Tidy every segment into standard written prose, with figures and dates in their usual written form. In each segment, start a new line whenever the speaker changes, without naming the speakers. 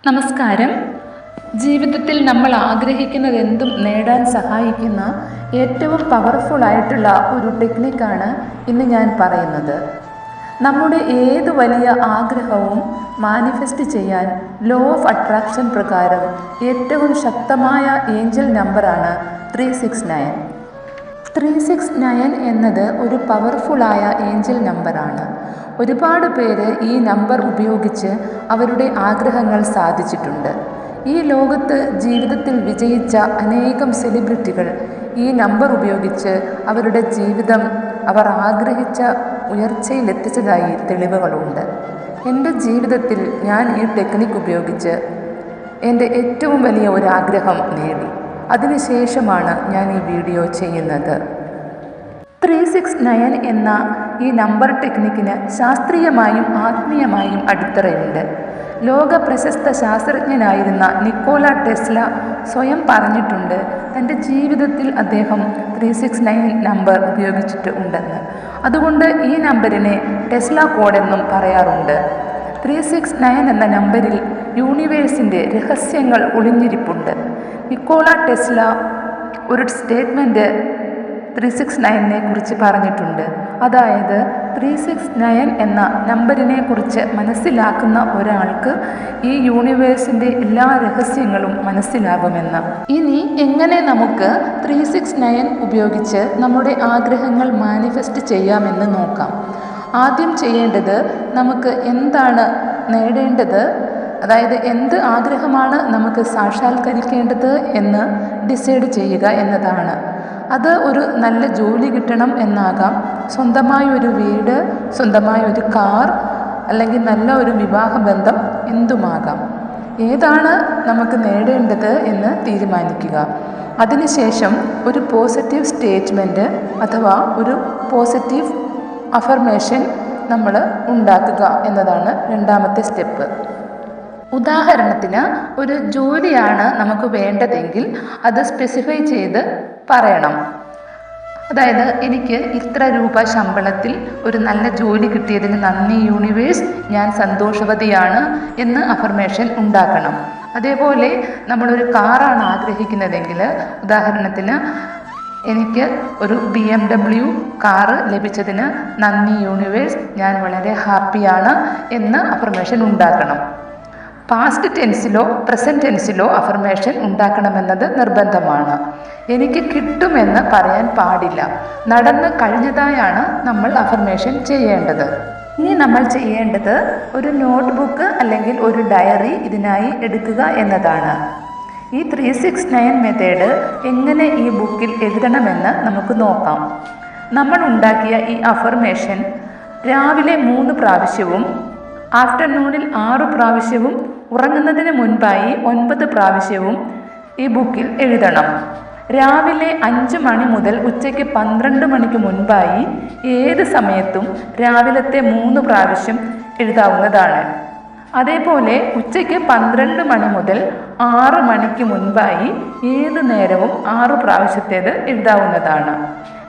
നമസ്കാരം. ജീവിതത്തിൽ നമ്മൾ ആഗ്രഹിക്കുന്നതെന്തും നേടാൻ സഹായിക്കുന്ന ഏറ്റവും പവർഫുൾ ആയിട്ടുള്ള ഒരു ടെക്നിക്കാണ് ഇന്ന് ഞാൻ പറയുന്നത്. നമ്മുടെ ഏത് വലിയ ആഗ്രഹവും മാനിഫെസ്റ്റ് ചെയ്യാൻ ലോ ഓഫ് അട്രാക്ഷൻ പ്രകാരം ഏറ്റവും ശക്തമായ ഏഞ്ചൽ നമ്പറാണ് 369. 369 എന്നത് ഒരു പവർഫുള്ളായ ഏഞ്ചൽ നമ്പറാണ്. ഒരുപാട് പേര് ഈ നമ്പർ ഉപയോഗിച്ച് അവരുടെ ആഗ്രഹങ്ങൾ സാധിച്ചിട്ടുണ്ട്. ഈ ലോകത്ത് ജീവിതത്തിൽ വിജയിച്ച അനേകം സെലിബ്രിറ്റികൾ ഈ നമ്പർ ഉപയോഗിച്ച് അവരുടെ ജീവിതം അവർ ആഗ്രഹിച്ച ഉയർച്ചയിലെത്തിച്ചതായി തെളിവുകളുണ്ട്. എൻ്റെ ജീവിതത്തിൽ ഞാൻ ഈ ടെക്നിക്ക് ഉപയോഗിച്ച് എൻ്റെ ഏറ്റവും വലിയ ഒരു ആഗ്രഹം നേടി. അതിനുശേഷമാണ് ഞാൻ ഈ വീഡിയോ ചെയ്യുന്നത്. 369 എന്ന ഈ നമ്പർ ടെക്നിക്കിന് ശാസ്ത്രീയമായും ആത്മീയമായും അടിത്തറയുണ്ട്. ലോക പ്രശസ്ത ശാസ്ത്രജ്ഞനായിരുന്ന നിക്കോള ടെസ്ല സ്വയം പറഞ്ഞിട്ടുണ്ട് തൻ്റെ ജീവിതത്തിൽ അദ്ദേഹം 369 നമ്പർ ഉപയോഗിച്ചിട്ട് ഉണ്ടെന്ന്. അതുകൊണ്ട് ഈ നമ്പറിനെ ടെസ്ല കോഡ് എന്നും പറയാറുണ്ട്. 369 എന്ന നമ്പറിൽ യൂണിവേഴ്സിൻ്റെ രഹസ്യങ്ങൾ ഒളിഞ്ഞിരിപ്പുണ്ട്. നിക്കോള ടെസ്ല ഒരു സ്റ്റേറ്റ്മെൻറ്റ് 369 കുറിച്ച് പറഞ്ഞിട്ടുണ്ട്. അതായത് 369 എന്ന നമ്പറിനെ കുറിച്ച് മനസ്സിലാക്കുന്ന ഒരാൾക്ക് ഈ യൂണിവേഴ്സിൻ്റെ എല്ലാ രഹസ്യങ്ങളും മനസ്സിലാകുമെന്ന്. ഇനി എങ്ങനെ നമുക്ക് 369 ഉപയോഗിച്ച് നമ്മുടെ ആഗ്രഹങ്ങൾ മാനിഫെസ്റ്റ് ചെയ്യാമെന്ന് നോക്കാം. ആദ്യം ചെയ്യേണ്ടത് നമുക്ക് എന്താണ് നേടേണ്ടത്, അതായത് എന്ത് ആഗ്രഹമാണ് നമുക്ക് സാക്ഷാത്കരിക്കേണ്ടത് എന്ന് ഡിസൈഡ് ചെയ്യുക എന്നതാണ്. അത് ഒരു നല്ല ജോലി കിട്ടണം എന്നാകാം, സ്വന്തമായൊരു വീട്, സ്വന്തമായൊരു കാർ, അല്ലെങ്കിൽ നല്ല ഒരു വിവാഹബന്ധം, എന്തുമാകാം. ഏതാണ് നമുക്ക് നേടേണ്ടത് എന്ന് തീരുമാനിക്കുക. അതിനുശേഷം ഒരു പോസിറ്റീവ് സ്റ്റേറ്റ്മെൻറ്റ് അഥവാ ഒരു പോസിറ്റീവ് അഫർമേഷൻ നമ്മൾ ഉണ്ടാക്കുക എന്നതാണ് രണ്ടാമത്തെ സ്റ്റെപ്പ്. ഉദാഹരണത്തിന് ഒരു ജോലിയാണ് നമുക്ക് വേണ്ടതെങ്കിൽ അത് സ്പെസിഫൈ ചെയ്ത് പറയണം. അതായത് എനിക്ക് ഇത്ര രൂപ ശമ്പളത്തിൽ ഒരു നല്ല ജോലി കിട്ടിയതിന് നന്ദി യൂണിവേഴ്സ്, ഞാൻ സന്തോഷവതിയാണ് എന്ന് അഫർമേഷൻ ഉണ്ടാക്കണം. അതേപോലെ നമ്മളൊരു കാറാണ് ആഗ്രഹിക്കുന്നതെങ്കിൽ ഉദാഹരണത്തിന് എനിക്ക് ഒരു BMW കാറ് ലഭിച്ചതിന് നന്ദി യൂണിവേഴ്സ്, ഞാൻ വളരെ ഹാപ്പിയാണ് എന്ന് അഫർമേഷൻ ഉണ്ടാക്കണം. പാസ്റ്റ് ടെൻസിലോ പ്രസൻറ്റ് ടെൻസിലോ അഫർമേഷൻ ഉണ്ടാക്കണമെന്നത് നിർബന്ധമാണ്. എനിക്ക് കിട്ടുമെന്ന് പറയാൻ പാടില്ല. നടന്ന് കഴിഞ്ഞതായാണ് നമ്മൾ അഫർമേഷൻ ചെയ്യേണ്ടത്. ഇനി നമ്മൾ ചെയ്യേണ്ടത് ഒരു നോട്ട്ബുക്ക് അല്ലെങ്കിൽ ഒരു ഡയറി ഇതിനായി എടുക്കുക എന്നതാണ്. ഈ 369 മെത്തേഡ് എങ്ങനെ ഈ ബുക്കിൽ എഴുതണമെന്ന് നമുക്ക് നോക്കാം. നമ്മൾ ഉണ്ടാക്കിയ ഈ അഫർമേഷൻ രാവിലെ 3 പ്രാവശ്യവും ആഫ്റ്റർനൂണിൽ 6 പ്രാവശ്യവും ഉറങ്ങുന്നതിന് മുൻപായി 9 പ്രാവശ്യവും ഈ ബുക്കിൽ എഴുതണം. രാവിലെ 5 മണി മുതൽ ഉച്ചയ്ക്ക് 12 മണിക്ക് മുൻപായി ഏത് സമയത്തും രാവിലത്തെ 3 പ്രാവശ്യം എഴുതാവുന്നതാണ്. അതേപോലെ ഉച്ചയ്ക്ക് 12 മണി മുതൽ 6 മണിക്ക് മുൻപായി ഏത് നേരവും 6 പ്രാവശ്യത്തേത് എഴുതാവുന്നതാണ്.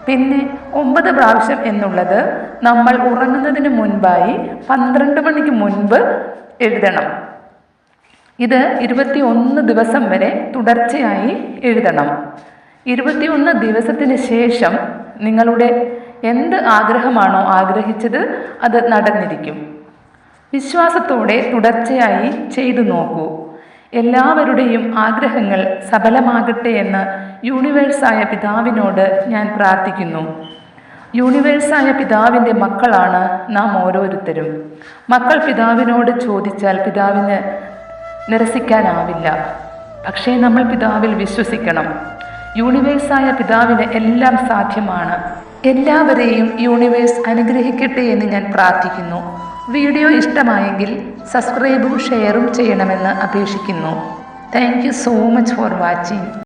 പിന്നെ 9 പ്രാവശ്യം എന്നുള്ളത് നമ്മൾ ഉറങ്ങുന്നതിന് മുൻപായി 12 മണിക്ക് മുൻപ് എഴുതണം. ഇത് 21 ദിവസം വരെ തുടർച്ചയായി എഴുതണം. 21 ദിവസത്തിന് ശേഷം നിങ്ങളുടെ എന്ത് ആഗ്രഹമാണോ ആഗ്രഹിച്ചത് അത് നടന്നിരിക്കും. വിശ്വാസത്തോടെ തുടർച്ചയായി ചെയ്തു നോക്കൂ. എല്ലാവരുടെയും ആഗ്രഹങ്ങൾ സഫലമാകട്ടെ എന്ന് യൂണിവേഴ്സായ പിതാവിനോട് ഞാൻ പ്രാർത്ഥിക്കുന്നു. യൂണിവേഴ്സായ പിതാവിൻ്റെ മക്കളാണ് നാം ഓരോരുത്തരും. മക്കൾ പിതാവിനോട് ചോദിച്ചാൽ പിതാവിന് നിരസിക്കാനാവില്ല. പക്ഷേ നമ്മൾ പിതാവിൽ വിശ്വസിക്കണം. യൂണിവേഴ്സായ പിതാവിന് എല്ലാം സാധ്യമാണ്. എല്ലാവരെയും യൂണിവേഴ്സ് അനുഗ്രഹിക്കട്ടെ എന്ന് ഞാൻ പ്രാർത്ഥിക്കുന്നു. വീഡിയോ ഇഷ്ടമായെങ്കിൽ സബ്സ്ക്രൈബും ഷെയറും ചെയ്യണമെന്ന് അപേക്ഷിക്കുന്നു. Thank you so much for watching.